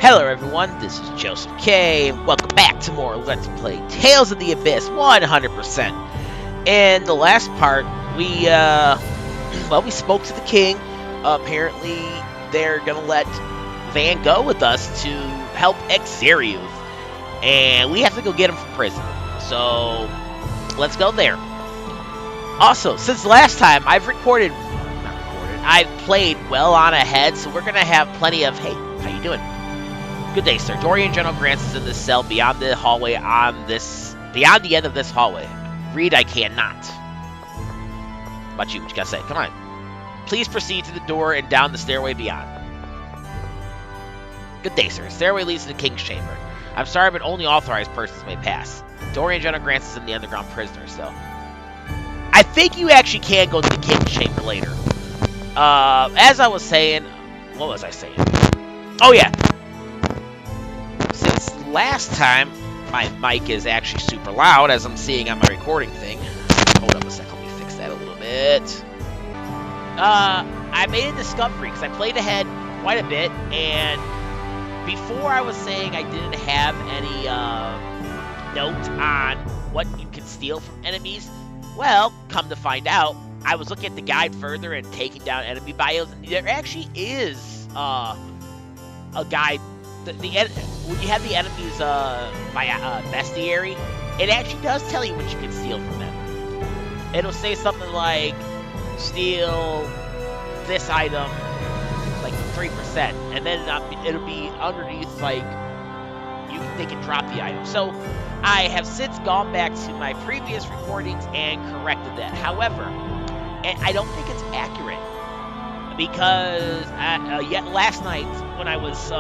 Hello everyone, this is Joseph K, and welcome back to more Let's Play Tales of the Abyss 100%. In the last part, we spoke to the king. Apparently, they're gonna let Van go with us to help Akzeriuth, and we have to go get him from prison. So, let's go there. Also, since last time, I've played well on ahead, so we're gonna have plenty of, hey, how you doing? Good day, sir. Dorian General Grants is in this cell beyond the hallway beyond the end of this hallway. Read, I cannot. How about you? What you gotta say? Come on. Please proceed to the door and down the stairway beyond. Good day, sir. Stairway leads to the king's chamber. I'm sorry, but only authorized persons may pass. Dorian General Grants is in the underground prisoner, so. I think you actually can go to the king's chamber later. As I was saying, what was I saying? Oh yeah. Since last time, my mic is actually super loud, as I'm seeing on my recording thing. Hold up a second, let me fix that a little bit. I made a discovery, because I played ahead quite a bit, and before I was saying I didn't have any note on what you can steal from enemies. Well, come to find out, I was looking at the guide further and taking down enemy bios, and there actually is a guide. When you have the enemy's bestiary, it actually does tell you what you can steal from them. It'll say something like, steal this item, like 3%, and then it'll be underneath, like, they can drop the item. So, I have since gone back to my previous recordings and corrected that. However, I don't think it's accurate, because yet last night, when I was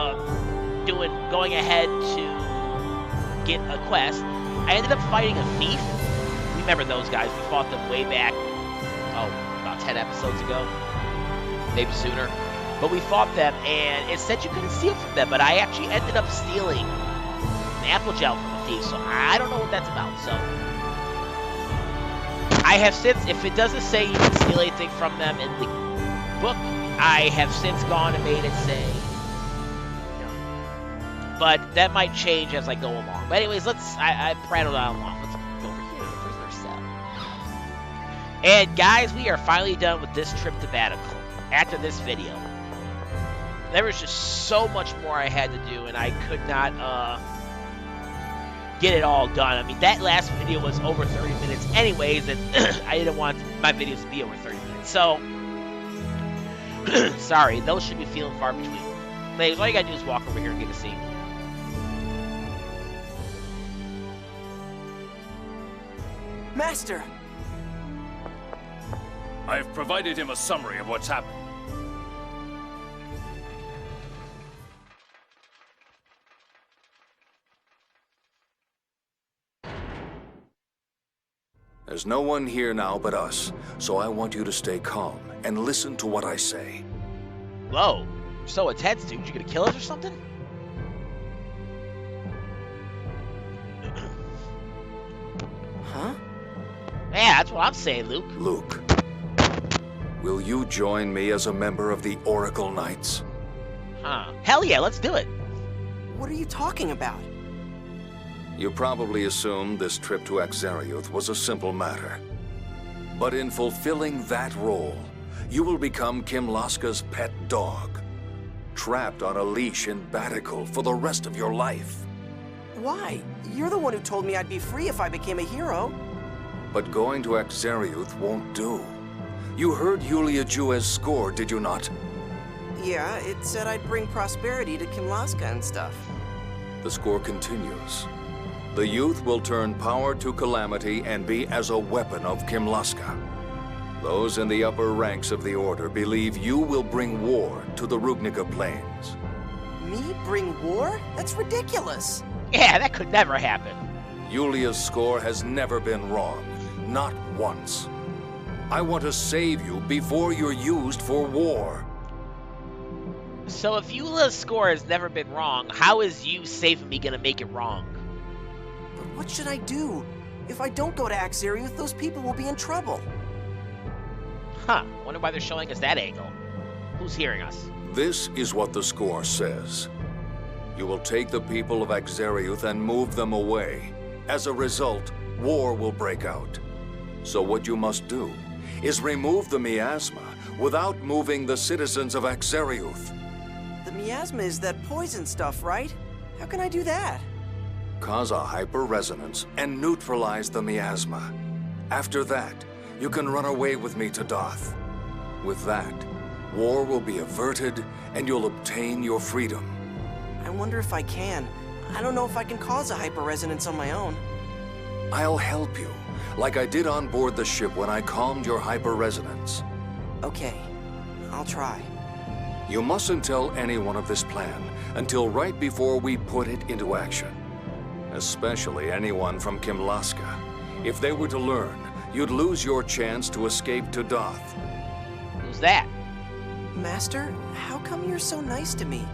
going ahead to get a quest, I ended up fighting a thief. Remember those guys? We fought them way back, about 10 episodes ago, maybe sooner. But we fought them, and it said you couldn't steal from them, but I actually ended up stealing an apple gel from a thief, so I don't know what that's about. So I have since, if it doesn't say you can steal anything from them in the book, I have since gone and made it say. But that might change as I go along. But anyways, I prattled on along. Let's go over here to the prisoner cell. And guys, we are finally done with this trip to Batical. After this video. There was just so much more I had to do, and I could not get it all done. I mean, that last video was over 30 minutes anyways, and I didn't want my videos to be over 30 minutes. So, sorry, those should be few and far between. Ladies, all you gotta do is walk over here and get a seat. Master! I have provided him a summary of what's happened. There's no one here now but us, so I want you to stay calm and listen to what I say. Whoa, you're so intense, dude. You gonna kill us or something? Huh? Yeah, that's what I'm saying, Luke. Luke, will you join me as a member of the Oracle Knights? Huh. Hell yeah, let's do it. What are you talking about? You probably assumed this trip to Akzeriuth was a simple matter. But in fulfilling that role, you will become Kimlasca's pet dog, trapped on a leash in Batical for the rest of your life. Why? You're the one who told me I'd be free if I became a hero. But going to Akzeriuth won't do. You heard Yulia Juez's score, did you not? Yeah, it said I'd bring prosperity to Kimlasca and stuff. The score continues. The youth will turn power to calamity and be as a weapon of Kimlasca. Those in the upper ranks of the Order believe you will bring war to the Rugnica Plains. Me bring war? That's ridiculous. Yeah, that could never happen. Yulia's score has never been wrong. Not once. I want to save you before you're used for war. So if Yulia's score has never been wrong, how is you saving me gonna make it wrong? But what should I do? If I don't go to Akzeriuth, those people will be in trouble. Huh, wonder why they're showing us that angle. Who's hearing us? This is what the score says. You will take the people of Akzeriuth and move them away. As a result, war will break out. So what you must do is remove the miasma without moving the citizens of Akzeriuth. The miasma is that poison stuff, right? How can I do that? Cause a hyper-resonance and neutralize the miasma. After that, you can run away with me to Doth. With that, war will be averted and you'll obtain your freedom. I wonder if I can. I don't know if I can cause a hyper-resonance on my own. I'll help you, like I did on board the ship when I calmed your hyper-resonance. Okay, I'll try. You mustn't tell anyone of this plan until right before we put it into action. Especially anyone from Kimlasca. If they were to learn, you'd lose your chance to escape to Doth. Who's that? Master, how come you're so nice to me?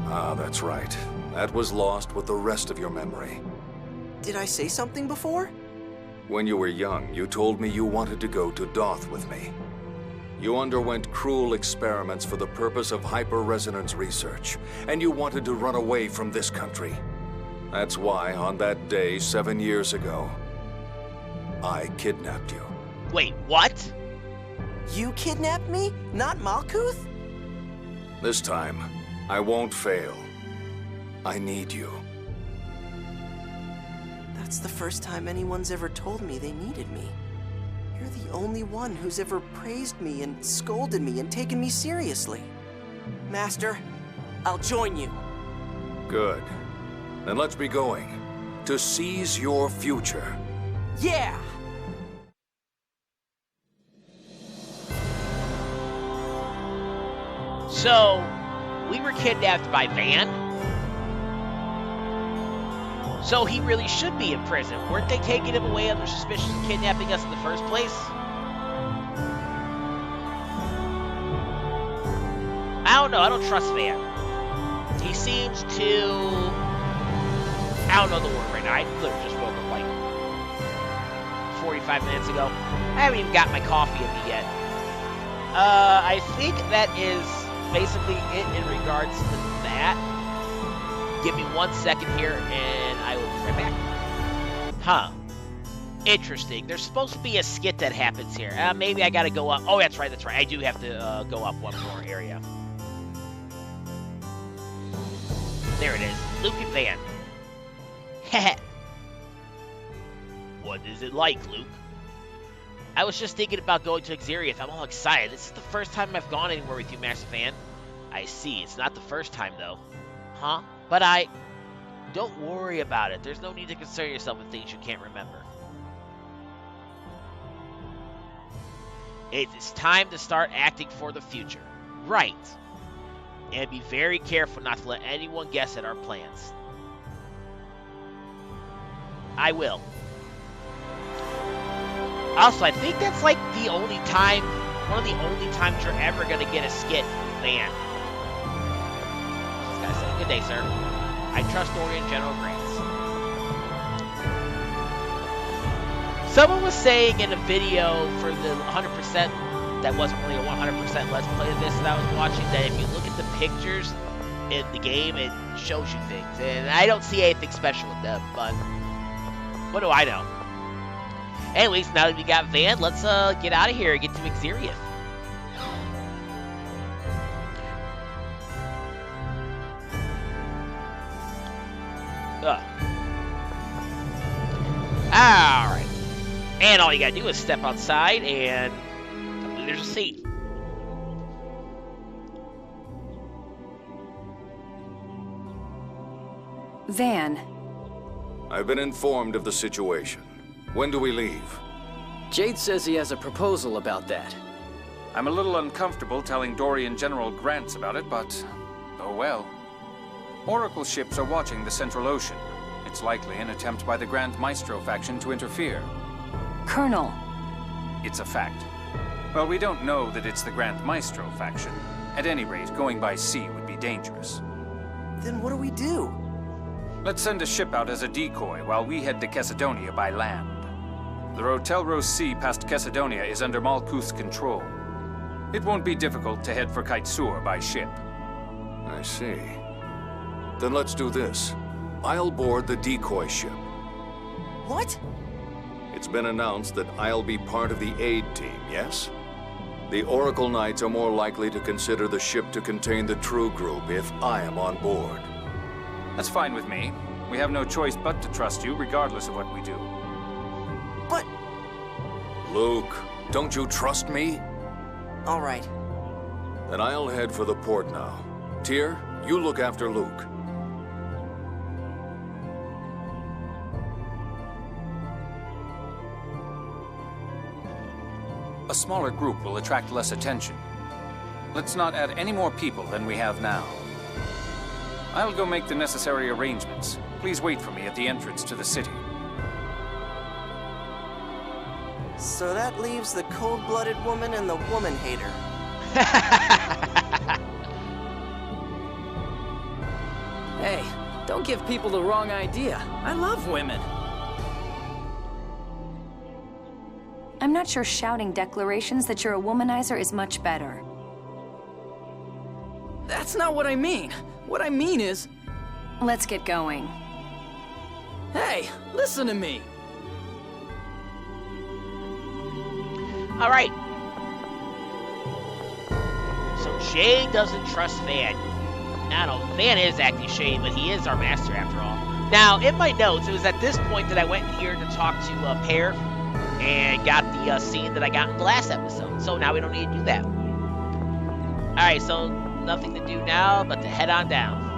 Ah, that's right. That was lost with the rest of your memory. Did I say something before? When you were young, you told me you wanted to go to Doth with me. You underwent cruel experiments for the purpose of hyper-resonance research, and you wanted to run away from this country. That's why, on that day 7 years ago, I kidnapped you. Wait, what? You kidnapped me? Not Malkuth? This time, I won't fail. I need you. That's the first time anyone's ever told me they needed me. You're the only one who's ever praised me and scolded me and taken me seriously. Master, I'll join you. Good. Then let's be going. To seize your future. Yeah! So, we were kidnapped by Van? So he really should be in prison. Weren't they taking him away under suspicion of kidnapping us in the first place? I don't know. I don't trust Van. He seems to... I don't know the word right now. I literally just woke up like 45 minutes ago. I haven't even got my coffee in me yet. I think that is basically it in regards to that. Give me 1 second here, and I will be right back. Huh. Interesting. There's supposed to be a skit that happens here. Maybe I gotta go up. Oh, that's right, that's right. I do have to go up one more area. There it is. Luke and Van. Heh. What is it like, Luke? I was just thinking about going to Akzeriuth. I'm all excited. This is the first time I've gone anywhere with you, Master Van. I see. It's not the first time, though. Huh? But don't worry about it. There's no need to concern yourself with things you can't remember. It is time to start acting for the future. Right. And be very careful not to let anyone guess at our plans. I will. Also, I think that's like the only time, one of the only times you're ever going to get a skit Van. This guy said, "Good day, sir. I trust Dorian General Grants." Someone was saying in a video for the 100%, that wasn't really a 100% Let's Play of this that I was watching, that if you look at the pictures in the game, it shows you things. And I don't see anything special with them, but what do I know? Anyways, now that we got Van, let's get out of here and get to Akzeriuth. Alright. And all you gotta do is step outside and I believe there's a seat. Van. I've been informed of the situation. When do we leave? Jade says he has a proposal about that. I'm a little uncomfortable telling Dorian General Grants about it, but oh well. Oracle ships are watching the Central Ocean. It's likely an attempt by the Grand Maestro faction to interfere. Colonel. It's a fact. Well, we don't know that it's the Grand Maestro faction. At any rate, going by sea would be dangerous. Then what do we do? Let's send a ship out as a decoy while we head to Kessadonia by land. The Rotelro Sea past Kessadonia is under Malkuth's control. It won't be difficult to head for Kaitsur by ship. I see. Then let's do this. I'll board the decoy ship. What? It's been announced that I'll be part of the aid team, yes? The Oracle Knights are more likely to consider the ship to contain the true group if I am on board. That's fine with me. We have no choice but to trust you, regardless of what we do. But... Luke, don't you trust me? All right. Then I'll head for the port now. Tyr, you look after Luke. A smaller group will attract less attention. Let's not add any more people than we have now. I'll go make the necessary arrangements. Please wait for me at the entrance to the city. So that leaves the cold-blooded woman and the woman hater. Hey, don't give people the wrong idea. I love women. I'm not sure shouting declarations that you're a womanizer is much better. That's not what I mean. What I mean is... Let's get going. Hey, listen to me. All right. So Jade doesn't trust Van. I don't know, Van is acting shady, but he is our master after all. Now, in my notes, it was at this point that I went here to talk to Pear and got the scene that I got in the last episode. So now we don't need to do that. Alright, so nothing to do now but to head on down.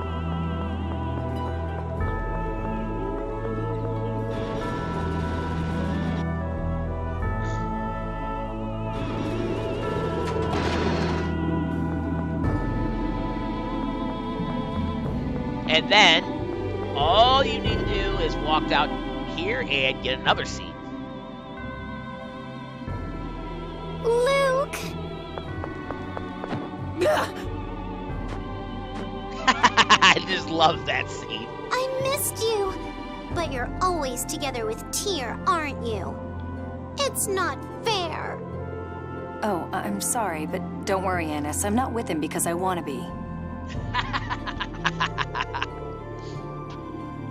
And then, all you need to do is walk out here and get another seat. Luke! I just love that scene. I missed you! But you're always together with Tyr, aren't you? It's not fair. Oh, I'm sorry, but don't worry, Annis. I'm not with him because I want to be.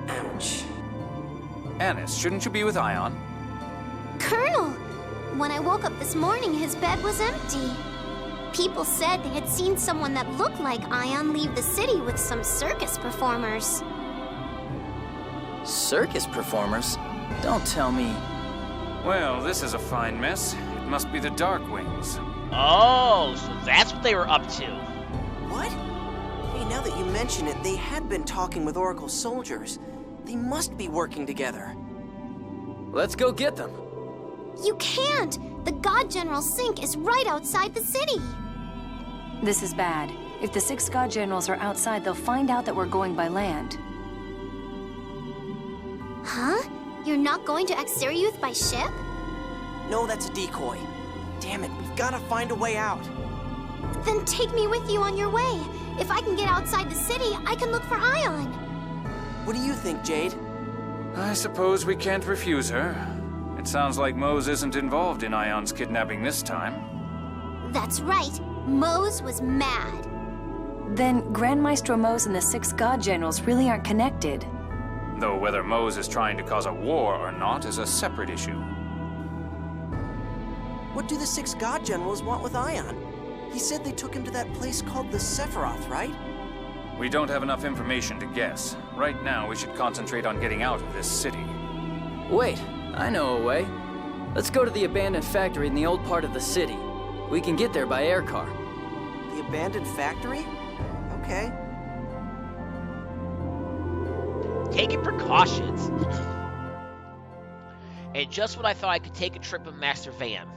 Ouch. Annis, shouldn't you be with Ion? Colonel! When I woke up this morning, his bed was empty. People said they had seen someone that looked like Ion leave the city with some circus performers. Circus performers? Don't tell me. Well, this is a fine mess. It must be the Darkwings. Oh, so that's what they were up to. What? Hey, now that you mention it, they had been talking with Oracle soldiers. They must be working together. Let's go get them. You can't! The God General Sink is right outside the city. This is bad. If the 6 God Generals are outside, they'll find out that we're going by land. Huh? You're not going to Akzeriuth by ship? No, that's a decoy. Damn it, we've got to find a way out. Then take me with you on your way. If I can get outside the city, I can look for Ion. What do you think, Jade? I suppose we can't refuse her. It sounds like Mose isn't involved in Ion's kidnapping this time. That's right. Mose was mad. Then Grand Maestro Mose and the 6 God Generals really aren't connected. Though whether Mose is trying to cause a war or not is a separate issue. What do the 6 God Generals want with Ion? He said they took him to that place called the Sephiroth, right? We don't have enough information to guess. Right now, we should concentrate on getting out of this city. Wait, I know a way. Let's go to the abandoned factory in the old part of the city. We can get there by air car. The abandoned factory? Okay. Taking precautions. And just when I thought I could take a trip with Master Van.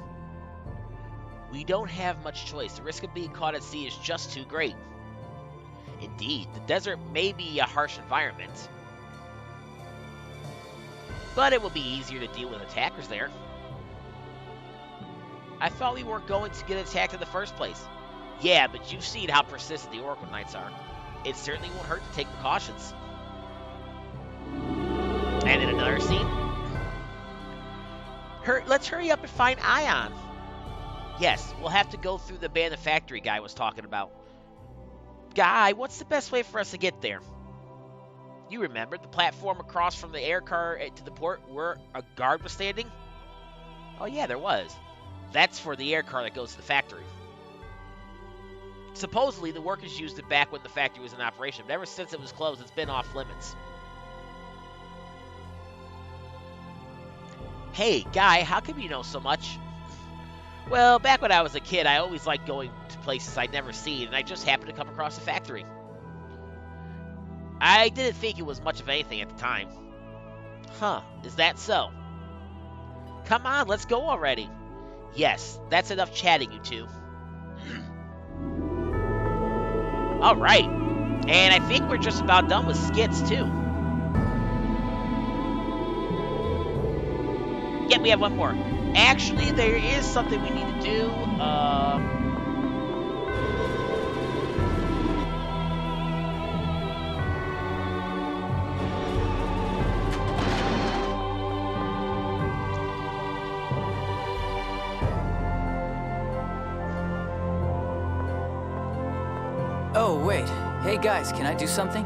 We don't have much choice. The risk of being caught at sea is just too great. Indeed, the desert may be a harsh environment, but it will be easier to deal with attackers there. I thought we weren't going to get attacked in the first place. Yeah, but you've seen how persistent the Oracle Knights are. It certainly won't hurt to take precautions. And in another scene, let's hurry up and find Ion. Yes, we'll have to go through the abandoned factory guy was talking about. Guy, what's the best way for us to get there? You remember the platform across from the air car to the port where a guard was standing? Oh yeah, there was. That's for the air car that goes to the factory. Supposedly, the workers used it back when the factory was in operation, but ever since it was closed, it's been off limits. Hey, guy, how come you know so much? Well, back when I was a kid, I always liked going to places I'd never seen, and I just happened to come across the factory. I didn't think it was much of anything at the time. Huh, is that so? Come on, let's go already. Yes, that's enough chatting, you two. Alright, and I think we're just about done with skits, too. Yeah, we have one more. Actually, there is something we need to do. Oh, wait. Hey, guys, can I do something?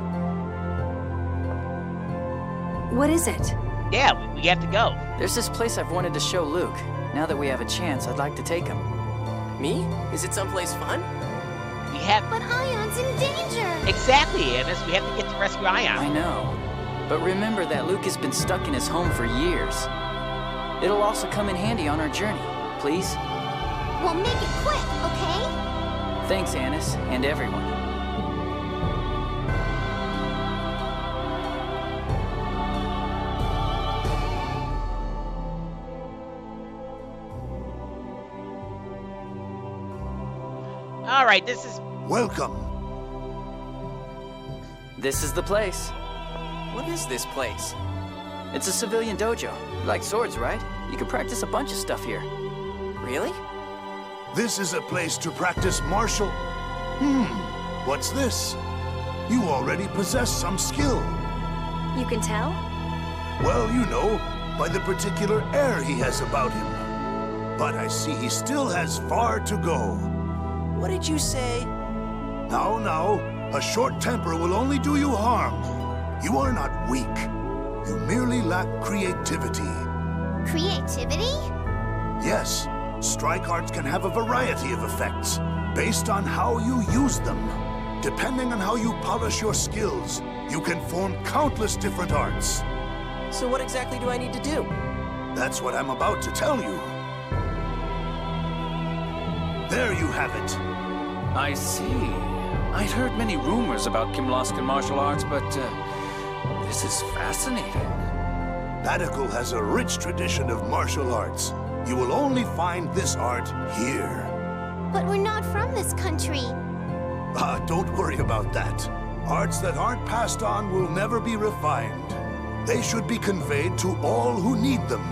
What is it? Yeah, we have to go. There's this place I've wanted to show Luke. Now that we have a chance, I'd like to take him. Me? Is it someplace fun? We have... But Ion's in danger! Exactly, Amos. We have to get to rescue Ion. I know. But remember that Luke has been stuck in his home for years. It'll also come in handy on our journey. Please? We'll make it quick, okay? Thanks, Annis, and everyone. Alright, this is... Welcome. This is the place. What is this place? It's a civilian dojo. You like swords, right? You can practice a bunch of stuff here. Really? This is a place to practice martial... What's this? You already possess some skill. You can tell? Well, you know, by the particular air he has about him. But I see he still has far to go. What did you say? Now, a short temper will only do you harm. You are not weak. You merely lack creativity. Creativity? Yes, strike arts can have a variety of effects, based on how you use them. Depending on how you polish your skills, you can form countless different arts. So what exactly do I need to do? That's what I'm about to tell you. There you have it. I see. I'd heard many rumors about Kimlascan martial arts, but this is fascinating. Badical has a rich tradition of martial arts. You will only find this art here. But we're not from this country. Don't worry about that. Arts that aren't passed on will never be refined. They should be conveyed to all who need them.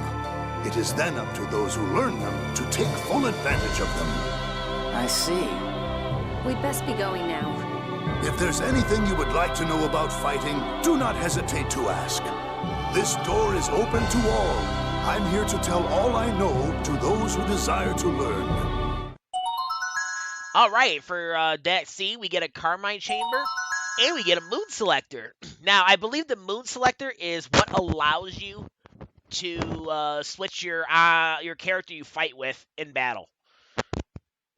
It is then up to those who learn them to take full advantage of them. I see. We'd best be going now. If there's anything you would like to know about fighting, do not hesitate to ask. This door is open to all. I'm here to tell all I know to those who desire to learn. Alright, for Deck C, we get a Carmine Chamber, and we get a Moon Selector. Now, I believe the Moon Selector is what allows you to switch your character you fight with in battle.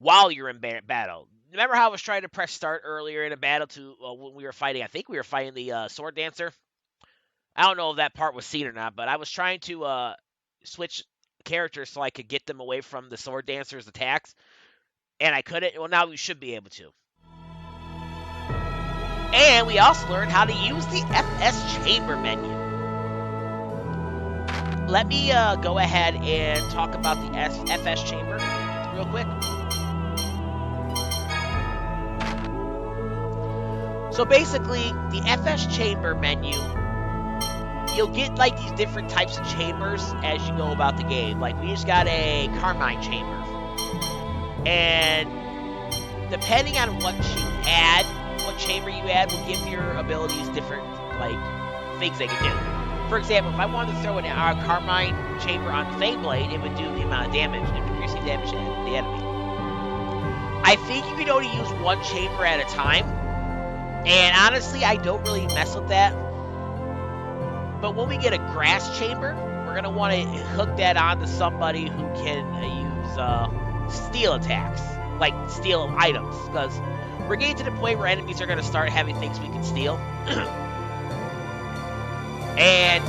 While you're in battle. Remember how I was trying to press start earlier in a battle when we were fighting? I think we were fighting the Sword Dancer. I don't know if that part was seen or not, but I was trying to switch characters so I could get them away from the Sword Dancer's attacks. And I couldn't. Well, now we should be able to. And we also learned how to use the FS Chamber menu. Let me go ahead and talk about the FS Chamber real quick. So basically, the FS Chamber menu, you'll get like these different types of chambers as you go about the game. Like we just got a Carmine Chamber. And depending on what chamber you add will give your abilities different like things they can do. For example, if I wanted to throw our Carmine Chamber on Flame Blade, it would do the amount of damage, the piercing damage to the enemy. I think you can only use one chamber at a time. And honestly, I don't really mess with that. But when we get a grass chamber, we're going to want to hook that onto somebody who can use steal attacks, like steal items, because we're getting to the point where enemies are going to start having things we can steal. And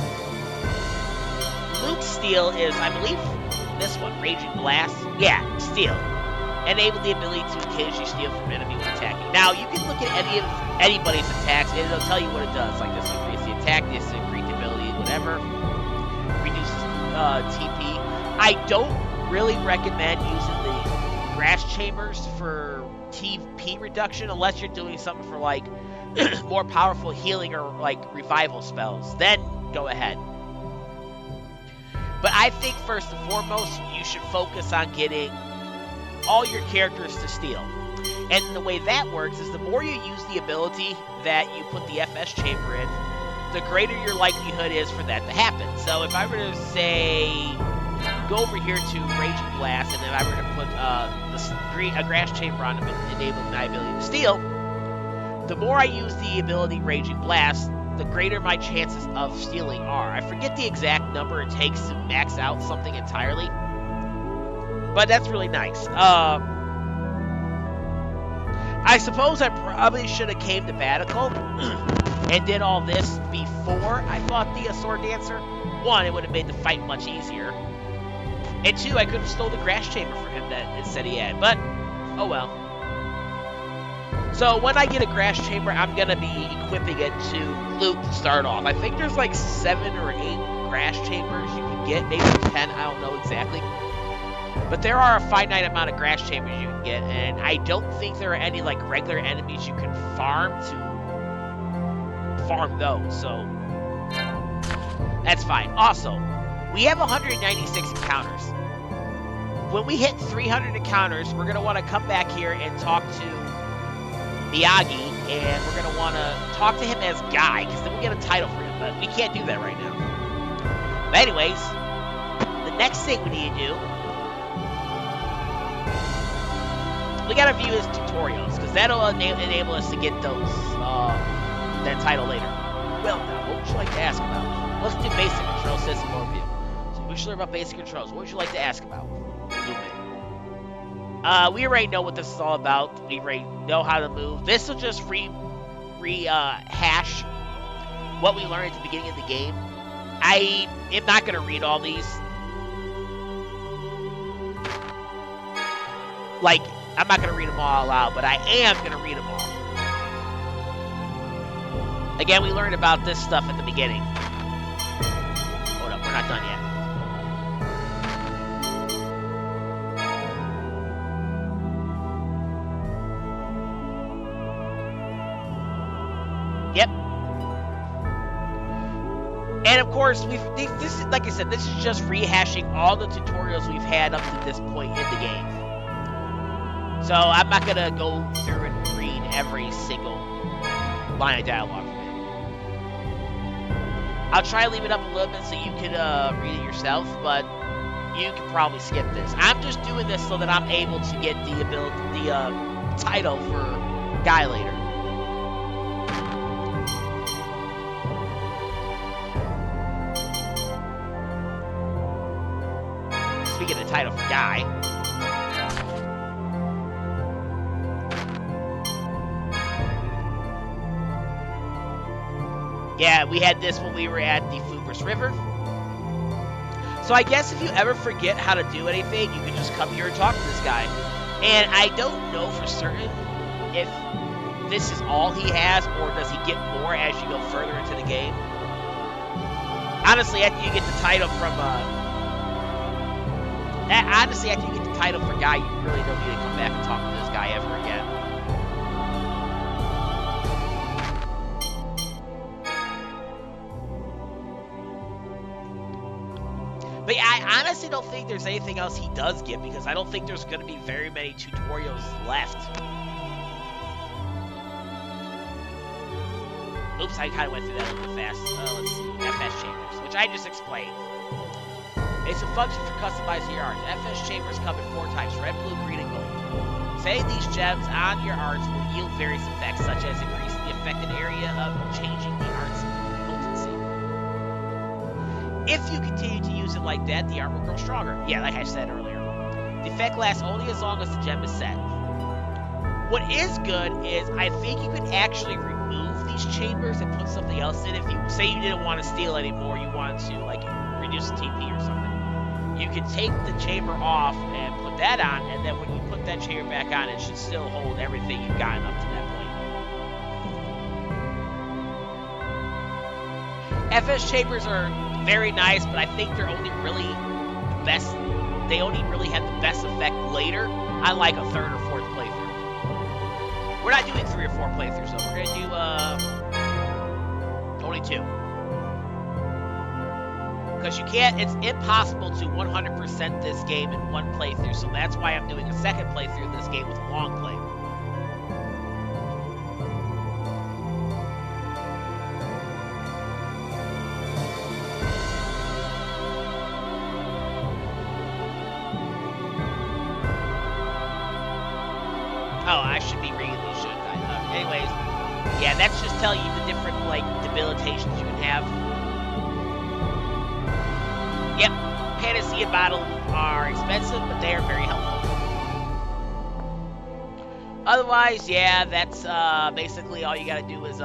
loot steal is, I believe, this one, Raging Blast. Yeah, steal. Enable the ability to occasionally steal from enemy when attacking. Now, you can look at anybody's attacks, and it'll tell you what it does. Like, this increases the attack, this increases the ability, whatever. Reduces TP. I don't really recommend using the grass chambers for TP reduction unless you're doing something for, like, more powerful healing or, like, revival spells. Then, go ahead. But I think, first and foremost, you should focus on getting all your characters to steal. And the way that works is the more you use the ability that you put the FS chamber in, the greater your likelihood is for that to happen. So if I were to say, go over here to Raging Blast, and then I were to put a grass chamber on him and enable my ability to steal, the more I use the ability Raging Blast, the greater my chances of stealing are. I forget the exact number it takes to max out something entirely, but that's really nice. I suppose I probably should have came to Batical and did all this before I fought the Sword Dancer. One, it would have made the fight much easier. And two, I could have stole the grass chamber for him that it said he had, but oh well. So when I get a grass chamber, I'm going to be equipping it to loot to start off. I think there's like 7 or 8 grass chambers you can get, maybe 10, I don't know exactly. But there are a finite amount of grass chambers you can get, and I don't think there are any like regular enemies you can farm to farm those, so that's fine. Also, we have 196 encounters. When we hit 300 encounters, we're going to want to come back here and talk to Miyagi, and we're going to want to talk to him as Guy, because then we get a title for him, but we can't do that right now. But anyways, the next thing we need to do, we got to view his tutorials, because that'll enable us to get those, that title later. Well, now, what would you like to ask about? Let's do basic control system overview. So we should learn about basic controls. What would you like to ask about? We already know what this is all about. We already know how to move. This will just rehash what we learned at the beginning of the game. I am not going to read all these. Like, I'm not going to read them all out, but I am going to read them all. Again, we learned about this stuff at the beginning. Hold up, we're not done yet. Yep. And of course, this is, like I said, this is just rehashing all the tutorials we've had up to this point in the game. So I'm not gonna go through and read every single line of dialogue from it. I'll try to leave it up a little bit so you can read it yourself, but you can probably skip this. I'm just doing this so that I'm able to get the title for Guy later. Speaking of the title for Guy, yeah, we had this when we were at the Fubris River. So I guess if you ever forget how to do anything, you can just come here and talk to this guy. And I don't know for certain if this is all he has, or does he get more as you go further into the game. Honestly, after you get the title from for Guy, you really don't need to come back and talk to this guy ever again. But yeah, I honestly don't think there's anything else he does get, because I don't think there's going to be very many tutorials left. Oops, I kind of went through that a little bit fast. Let's see, FS Chambers, which I just explained. It's a function for customizing your arts. FS Chambers come in 4 types: red, blue, green, and gold. Setting these gems on your arts will yield various effects, such as increasing the affected area of changing the art's potency. If you continue to use it like that, the art will grow stronger. Yeah, like I said earlier. The effect lasts only as long as the gem is set. What is good is I think you can actually remove these chambers and put something else in. If you say you didn't want to steal anymore, you wanted to like reduce the TP or something, you can take the chamber off and put that on, and then when you put that chamber back on, it should still hold everything you've gotten up to that point. FS chambers are very nice, but I think they're only really the best. They only really have the best effect later on like a third or fourth playthrough. We're not doing 3 or 4 playthroughs though. We're gonna do only 2. Because you can't, it's impossible to 100% this game in one playthrough, so that's why I'm doing a second playthrough of this game with a long play. Oh, I should be reading these, shouldn't I? Anyways, yeah, that's just telling you the different, like, debilitations you can have. Yep, Panacea bottles are expensive, but they are very helpful. Otherwise, yeah, that's basically all you gotta do is,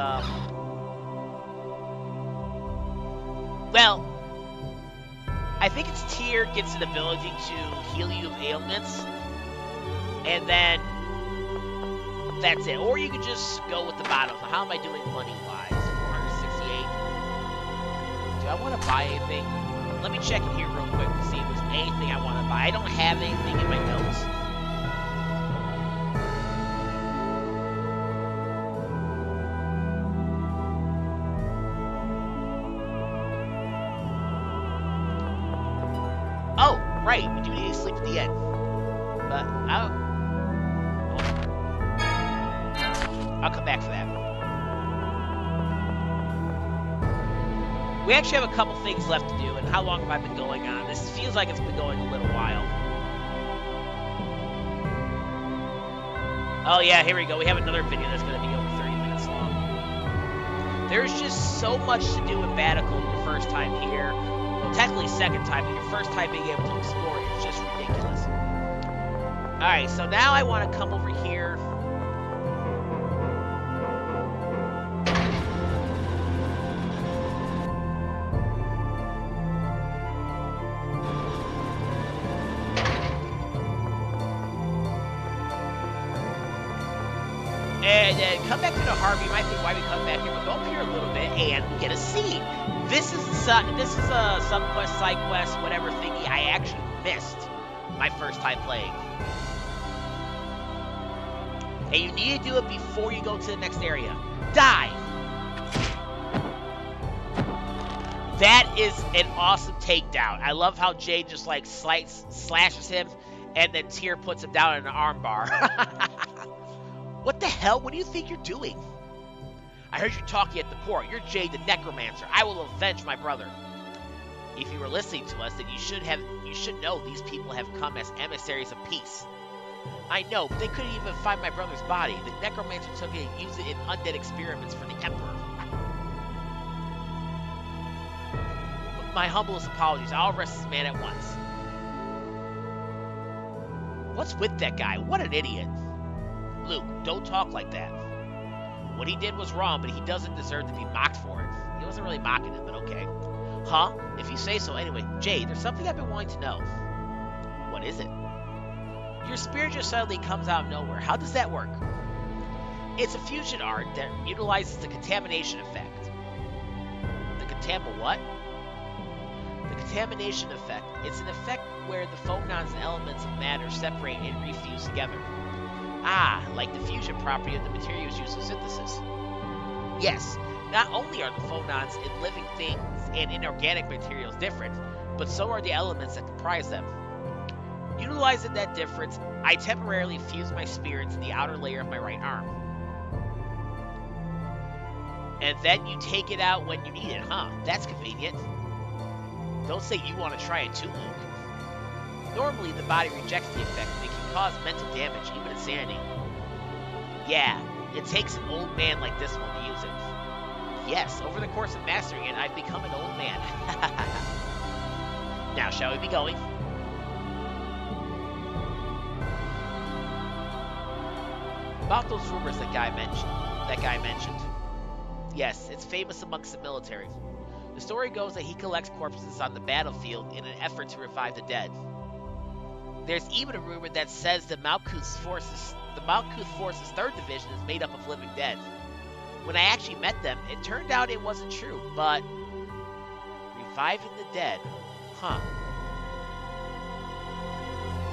well, I think its tier gets an ability to heal you of ailments, and then that's it. Or you could just go with the bottom. How am I doing money-wise? 468. Do I want to buy anything? Let me check in here real quick to see if there's anything I want to buy. I don't have anything in my notes. Oh, right. We do need to sleep at the end. But I'll come back for that. We actually have a couple things left to do, and how long have I been going on? This feels like it's been going a little while. Oh yeah, here we go. We have another video that's going to be over 30 minutes long. There's just so much to do in Vatical your first time here. Well, technically second time, but your first time being able to explore it is just ridiculous. Alright, so now I want to come over here. And come back to the harbor. You might think, why we come back here? We'll go up here a little bit, and we get a scene. This is a sub-quest, side quest, whatever thingy I actually missed my first time playing. And you need to do it before you go to the next area. Die! That is an awesome takedown. I love how Jade just like slashes him, and then Tyr puts him down in an armbar. What the hell? What do you think you're doing? I heard you talking at the port. You're Jade the Necromancer. I will avenge my brother. If you were listening to us, then you should know these people have come as emissaries of peace. I know, but they couldn't even find my brother's body. The Necromancer took it and used it in undead experiments for the Emperor. My humblest apologies. I'll arrest this man at once. What's with that guy? What an idiot. Luke, don't talk like that. What he did was wrong, but he doesn't deserve to be mocked for it. He wasn't really mocking him, but okay. Huh? If you say so. Anyway, Jade, there's something I've been wanting to know. What is it? Your spirit just suddenly comes out of nowhere. How does that work? It's a fusion art that utilizes the Contamination Effect. The what? The Contamination Effect. It's an effect where the phonons and elements of matter separate and refuse together. Ah, like the fusion property of the materials used in synthesis. Yes, not only are the phonons in living things and inorganic materials different, but so are the elements that comprise them. Utilizing that difference, I temporarily fuse my spirit to the outer layer of my right arm. And then you take it out when you need it, huh? That's convenient. Don't say you want to try it too, Luke. Normally, the body rejects the effect, and it can cause mental damage, even insanity. Yeah, it takes an old man like this one to use it. Yes, over the course of mastering it, I've become an old man. Now, shall we be going? About those rumors that guy mentioned. Yes, it's famous amongst the military. The story goes that he collects corpses on the battlefield in an effort to revive the dead. There's even a rumor that says the Malkuth's forces' 3rd Division is made up of living dead. When I actually met them, it turned out it wasn't true, but reviving the dead, huh?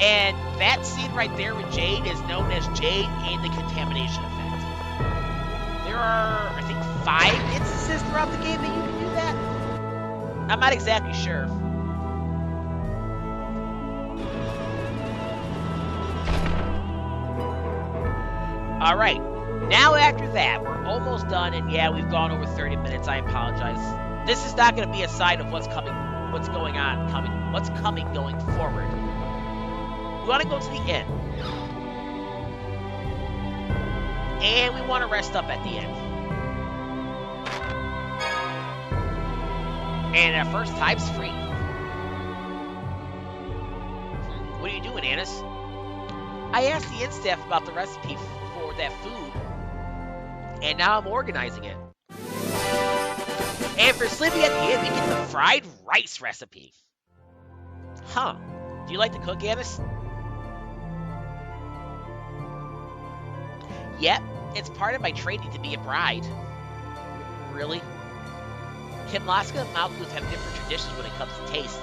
And that scene right there with Jade is known as Jade and the Contamination Effect. There are, I think, 5 instances throughout the game that you can do that. I'm not exactly sure. Alright, now after that, we're almost done, and yeah, we've gone over 30 minutes, I apologize. This is not going to be a sign of what's coming going forward. We want to go to the inn. And we want to rest up at the inn. And our first type's free. What are you doing, Annis? I asked the inn staff about the recipe for that food, and now I'm organizing it. And for sleeping at the inn, we get the fried rice recipe. Huh. Do you like to cook, Annis? Yep, it's part of my training to be a bride. Really? Kimlasca and Malkuth have different traditions when it comes to taste.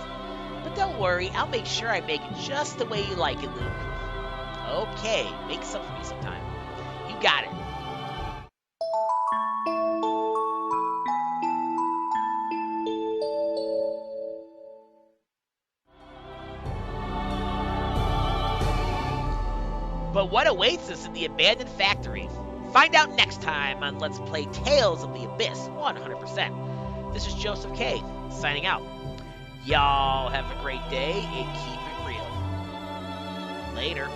But don't worry, I'll make sure I make it just the way you like it, Luke. Okay, make some for me sometime. You got it. But what awaits us in the abandoned factory? Find out next time on Let's Play Tales of the Abyss 100%. This is Joseph K, signing out. Y'all have a great day and keep it real. Later.